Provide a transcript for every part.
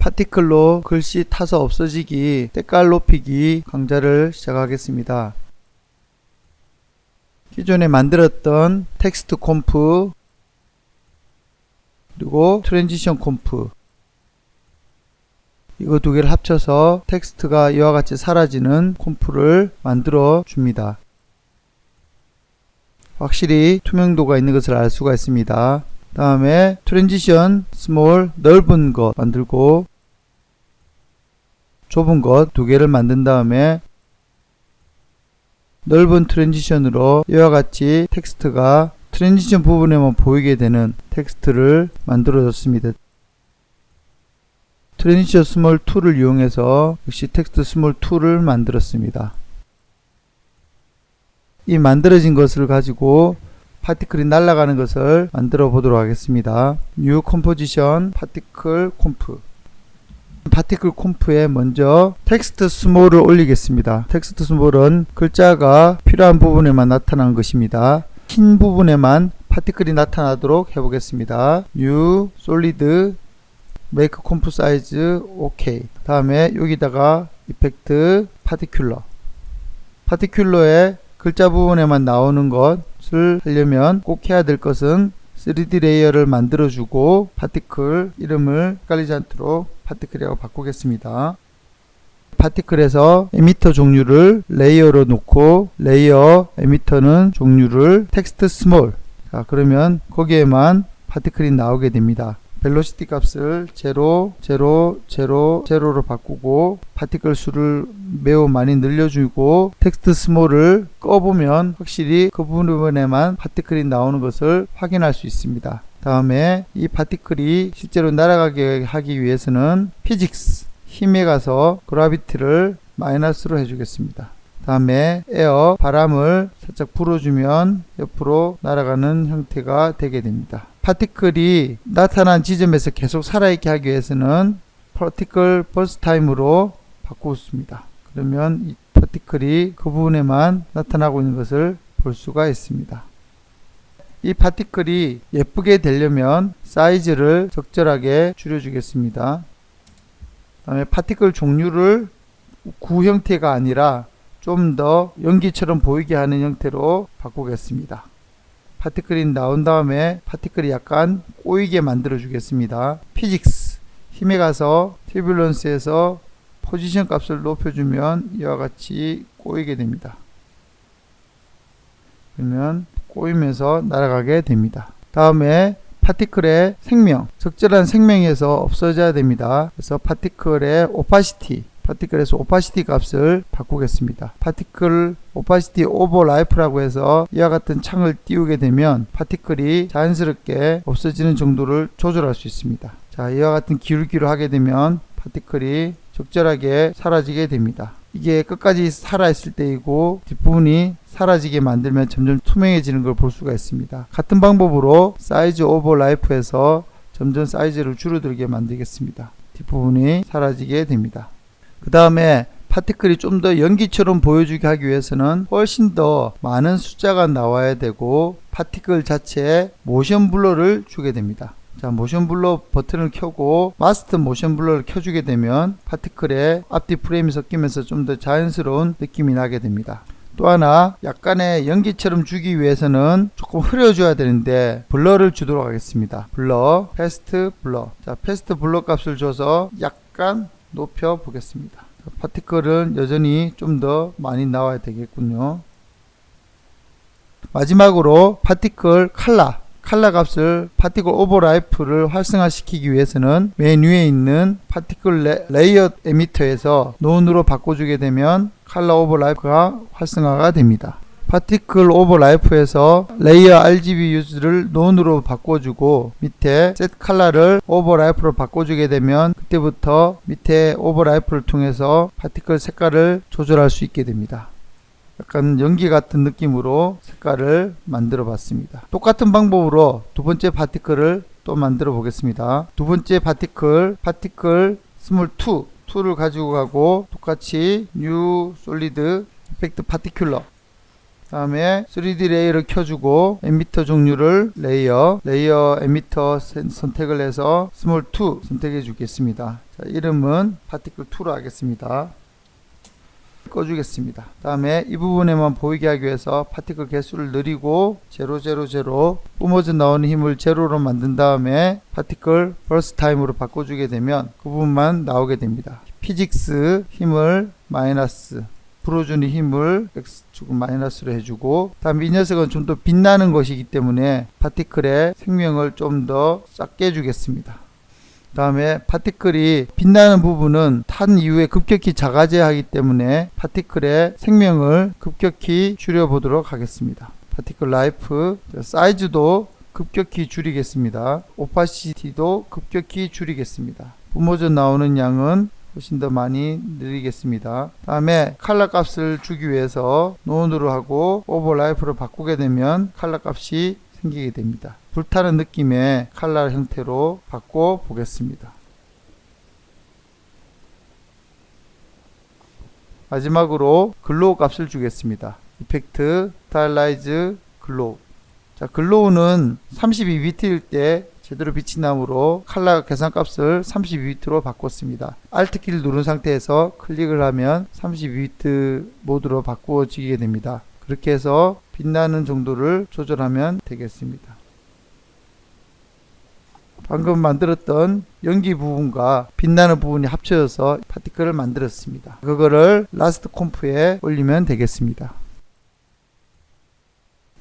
파티클로 글씨 타서 없어지기, 때깔 높이기 강좌를 시작하겠습니다. 기존에 만들었던 텍스트 콤프 그리고 트랜지션 콤프, 이거 두 개를 합쳐서 텍스트가 이와 같이 사라지는 콤프를 만들어 줍니다. 확실히 투명도가 있는 것을 알 수가 있습니다. 다음에 트랜지션 스몰 넓은 것 만들고 좁은 것 두 개를 만든 다음에 넓은 트랜지션으로 이와 같이 텍스트가 트랜지션 부분에만 보이게 되는 텍스트를 만들어 줬습니다. 트랜지션 스몰 2를 이용해서 역시 텍스트 스몰 2를 만들었습니다. 이 만들어진 것을 가지고 파티클이 날아가는 것을 만들어 보도록 하겠습니다. New Composition Particle Comp. 파티클 콤프에 먼저 텍스트 스몰을 올리겠습니다. 텍스트 스몰은 글자가 필요한 부분에만 나타나는 것입니다. 흰 부분에만 파티클이 나타나도록 해보겠습니다. New Solid Make Comp Size OK. 다음에 여기다가 이펙트 파티큘러. 파티큘러에 글자 부분에만 나오는 것을 하려면 꼭 해야 될 것은 3D 레이어를 만들어주고 파티클 이름을 헷갈리지 않도록 파티클이라고 바꾸겠습니다. 파티클에서 에미터 종류를 레이어로 놓고 레이어 에미터는 종류를 텍스트 스몰. 자, 그러면 거기에만 파티클이 나오게 됩니다. 벨로시티 값을 0, 0, 0, 0로 바꾸고 파티클 수를 매우 많이 늘려주고 텍스트 스몰을 꺼보면 확실히 그 부분에만 파티클이 나오는 것을 확인할 수 있습니다. 다음에 이 파티클이 실제로 날아가게 하기 위해서는 피직스 힘에 가서 그라비티를 마이너스로 해주겠습니다. 다음에 에어 바람을 살짝 불어주면 옆으로 날아가는 형태가 되게 됩니다. 파티클이 나타난 지점에서 계속 살아있게 하기 위해서는 파티클 버스트 타임으로 바꾸었습니다. 그러면 이 파티클이 그 부분에만 나타나고 있는 것을 볼 수가 있습니다. 이 파티클이 예쁘게 되려면 사이즈를 적절하게 줄여주겠습니다. 다음에 파티클 종류를 구 형태가 아니라 좀 더 연기처럼 보이게 하는 형태로 바꾸겠습니다. 파티클이 나온 다음에 파티클이 약간 꼬이게 만들어 주겠습니다. 피직스 힘에 가서 튜뷸런스에서 포지션 값을 높여주면 이와 같이 꼬이게 됩니다. 그러면 꼬이면서 날아가게 됩니다. 다음에 파티클의 생명, 적절한 생명에서 없어져야 됩니다. 그래서 파티클의 오파시티, 파티클에서 오파시티 값을 바꾸겠습니다. 파티클 오파시티 오버 라이프라고 해서 이와 같은 창을 띄우게 되면 파티클이 자연스럽게 없어지는 정도를 조절할 수 있습니다. 자, 이와 같은 기울기로 하게 되면 파티클이 적절하게 사라지게 됩니다. 이게 끝까지 살아있을 때이고 뒷부분이 사라지게 만들면 점점 투명해지는 걸 볼 수가 있습니다. 같은 방법으로 사이즈 오버 라이프에서 점점 사이즈를 줄어들게 만들겠습니다. 뒷부분이 사라지게 됩니다. 그 다음에 파티클이 좀 더 연기처럼 보여주게 하기 위해서는 훨씬 더 많은 숫자가 나와야 되고 파티클 자체에 모션 블러를 주게 됩니다. 자, 모션 블러 버튼을 켜고 마스터 모션 블러를 켜주게 되면 파티클의 앞뒤 프레임이 섞이면서 좀 더 자연스러운 느낌이 나게 됩니다. 또 하나 약간의 연기처럼 주기 위해서는 조금 흐려줘야 되는데 블러를 주도록 하겠습니다. 블러, 패스트 블러. 자, 패스트 블러 값을 줘서 약간 높여 보겠습니다. 파티클은 여전히 좀 더 많이 나와야 되겠군요. 마지막으로 파티클 칼라 값을 파티클 오버라이프를 활성화시키기 위해서는 맨 위에 있는 파티클 레이어 에미터에서 논으로 바꿔주게 되면 칼라 오버라이프가 활성화가 됩니다. 파티클 오버라이프에서 레이어 RGB 유즈를 논으로 바꿔주고 밑에 셋 컬러를 오버라이프로 바꿔주게 되면 그때부터 밑에 오버라이프를 통해서 파티클 색깔을 조절할 수 있게 됩니다. 약간 연기 같은 느낌으로 색깔을 만들어 봤습니다. 똑같은 방법으로 두 번째 파티클을 또 만들어 보겠습니다. 두 번째 파티클 스몰 2를 가지고 가고 똑같이 뉴 솔리드 이펙트 파티큘러 다음에 3D 레이어를 켜주고 에미터 종류를 레이어 에미터 선택을 해서 스몰 2 선택해 주겠습니다. 자, 이름은 파티클 2로 하겠습니다. 꺼주겠습니다. 다음에 이 부분에만 보이게 하기 위해서 파티클 개수를 늘리고 000 뿜어져 나오는 힘을 제로로 만든 다음에 파티클 버스트 타임으로 바꿔주게 되면 그 부분만 나오게 됩니다. 피직스 힘을 마이너스, 불어주는 힘을 X축은 마이너스로 해주고, 다음에 이 녀석은 좀 더 빛나는 것이기 때문에 파티클의 생명을 좀 더 작게 해주겠습니다. 다음에 파티클이 빛나는 부분은 탄 이후에 급격히 작아져야 하기 때문에 파티클의 생명을 급격히 줄여보도록 하겠습니다. 파티클 라이프, 사이즈도 급격히 줄이겠습니다. 오파시티도 급격히 줄이겠습니다. 뿜어져 나오는 양은 훨씬 더 많이 늘리겠습니다. 다음에 컬러 값을 주기 위해서 논으로 하고 오버라이프로 바꾸게 되면 컬러 값이 생기게 됩니다. 불타는 느낌의 컬러 형태로 바꿔 보겠습니다. 마지막으로 글로우 값을 주겠습니다. 이펙트, 스타일라이즈, 글로우. 자, 글로우는 32비트일 때 제대로 빛이 나므로 컬러 계산값을 32비트로 바꿨습니다. Alt 키를 누른 상태에서 클릭을 하면 32비트 모드로 바꾸어지게 됩니다. 그렇게 해서 빛나는 정도를 조절하면 되겠습니다. 방금 만들었던 연기 부분과 빛나는 부분이 합쳐져서 파티클을 만들었습니다. 그거를 라스트 콤프에 올리면 되겠습니다.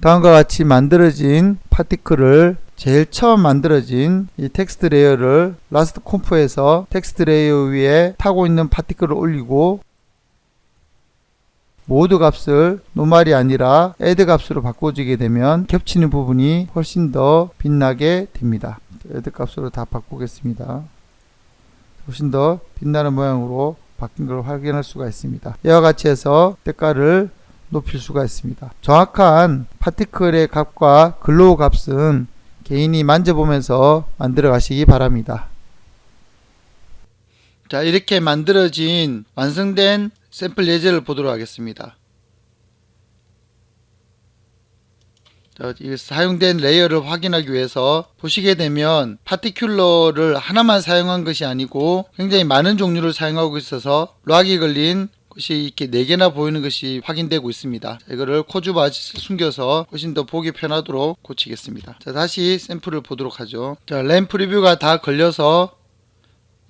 다음과 같이 만들어진 파티클을 제일 처음 만들어진 이 텍스트 레이어를 라스트 콤프에서 텍스트 레이어 위에 타고 있는 파티클을 올리고 모드 값을 노말이 아니라 add 값으로 바꿔주게 되면 겹치는 부분이 훨씬 더 빛나게 됩니다. add 값으로 다 바꾸겠습니다. 훨씬 더 빛나는 모양으로 바뀐 걸 확인할 수가 있습니다. 이와 같이 해서 색깔을 높일 수가 있습니다. 정확한 파티클의 값과 글로우 값은 개인이 만져보면서 만들어 가시기 바랍니다. 자, 이렇게 만들어진 완성된 샘플 예제를 보도록 하겠습니다. 자, 이 사용된 레이어를 확인하기 위해서 보시게 되면 파티큘러를 하나만 사용한 것이 아니고 굉장히 많은 종류를 사용하고 있어서 락이 걸린 것이 이렇게 4개나 보이는 것이 확인되고 있습니다. 자, 이거를 코주바 숨겨서 훨씬 더 보기 편하도록 고치겠습니다. 자, 다시 샘플을 보도록 하죠. 자, 램 프리뷰가 다 걸려서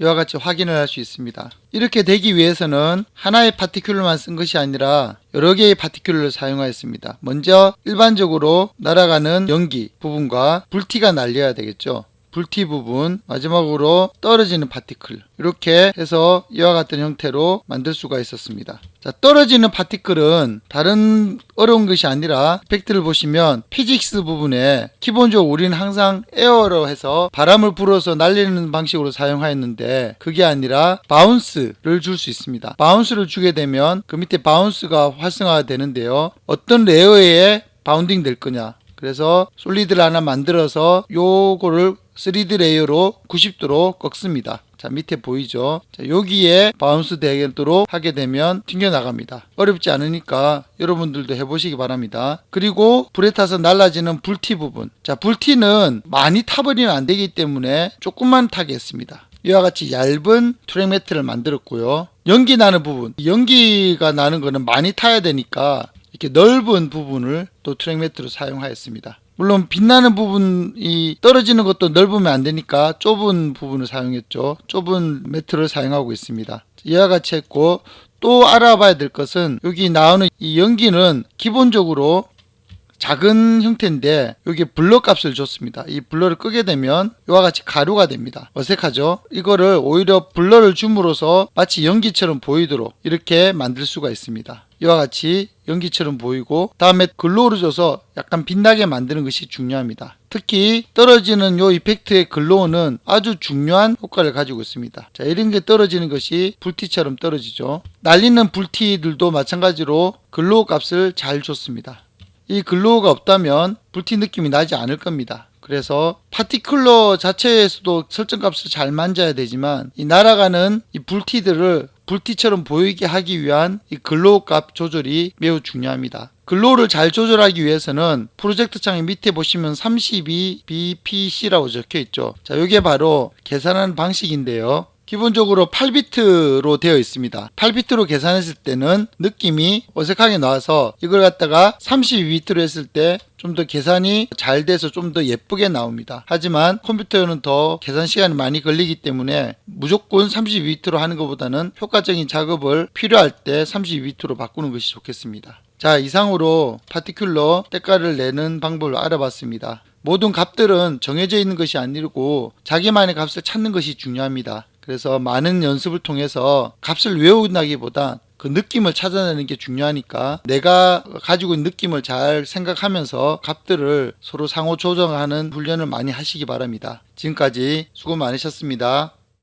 이와 같이 확인을 할 수 있습니다. 이렇게 되기 위해서는 하나의 파티큘러만 쓴 것이 아니라 여러 개의 파티큘러를 사용하였습니다. 먼저 일반적으로 날아가는 연기 부분과 불티가 날려야 되겠죠. 불티 부분, 마지막으로 떨어지는 파티클, 이렇게 해서 이와 같은 형태로 만들 수가 있었습니다. 자, 떨어지는 파티클은 다른 어려운 것이 아니라 이펙트를 보시면 피직스 부분에 기본적으로 우리는 항상 에어로 해서 바람을 불어서 날리는 방식으로 사용하였는데 그게 아니라 바운스를 줄 수 있습니다. 바운스를 주게 되면 그 밑에 바운스가 활성화가 되는데요. 어떤 레이어에 바운딩 될 거냐, 그래서 솔리드를 하나 만들어서 요거를 3D 레이어로 90도로 꺾습니다. 자, 밑에 보이죠? 자, 여기에 바운스 되도록 하게 되면 튕겨나갑니다. 어렵지 않으니까 여러분들도 해보시기 바랍니다. 그리고 불에 타서 날아지는 불티 부분. 자, 불티는 많이 타버리면 안 되기 때문에 조금만 타게 했습니다. 이와 같이 얇은 트랙 매트를 만들었고요. 연기 나는 부분. 연기가 나는 거는 많이 타야 되니까 이렇게 넓은 부분을 또 트랙 매트로 사용하였습니다. 물론 빛나는 부분이 떨어지는 것도 넓으면 안 되니까 좁은 부분을 사용했죠. 좁은 매트를 사용하고 있습니다. 이와 같이 했고, 또 알아봐야 될 것은 여기 나오는 이 연기는 기본적으로 작은 형태인데 여기 블러 값을 줬습니다. 이 블러를 끄게 되면 이와 같이 가루가 됩니다. 어색하죠? 이거를 오히려 블러를 줌으로써 마치 연기처럼 보이도록 이렇게 만들 수가 있습니다. 이와 같이 연기처럼 보이고, 다음에 글로우를 줘서 약간 빛나게 만드는 것이 중요합니다. 특히 떨어지는 요 이펙트의 글로우는 아주 중요한 효과를 가지고 있습니다. 자, 이런 게 떨어지는 것이 불티처럼 떨어지죠. 날리는 불티들도 마찬가지로 글로우 값을 잘 줬습니다. 이 글로우가 없다면 불티 느낌이 나지 않을 겁니다. 그래서 파티큘러 자체에서도 설정값을 잘 만져야 되지만 이 날아가는 이 불티들을 불티처럼 보이게 하기 위한 이 글로우 값 조절이 매우 중요합니다. 글로우를 잘 조절하기 위해서는 프로젝트 창의 밑에 보시면 32bpc라고 적혀 있죠. 자, 이게 바로 계산하는 방식인데요. 기본적으로 8비트로 되어 있습니다. 8비트로 계산했을 때는 느낌이 어색하게 나와서 이걸 갖다가 32비트로 했을 때 좀 더 계산이 잘 돼서 좀 더 예쁘게 나옵니다. 하지만 컴퓨터는 더 계산 시간이 많이 걸리기 때문에 무조건 32비트로 하는 것보다는 효과적인 작업을 필요할 때 32비트로 바꾸는 것이 좋겠습니다. 자, 이상으로 파티큘러 때가를 내는 방법을 알아봤습니다. 모든 값들은 정해져 있는 것이 아니고 자기만의 값을 찾는 것이 중요합니다. 그래서 많은 연습을 통해서 값을 외운다기보다 그 느낌을 찾아내는 게 중요하니까 내가 가지고 있는 느낌을 잘 생각하면서 값들을 서로 상호 조정하는 훈련을 많이 하시기 바랍니다. 지금까지 수고 많으셨습니다.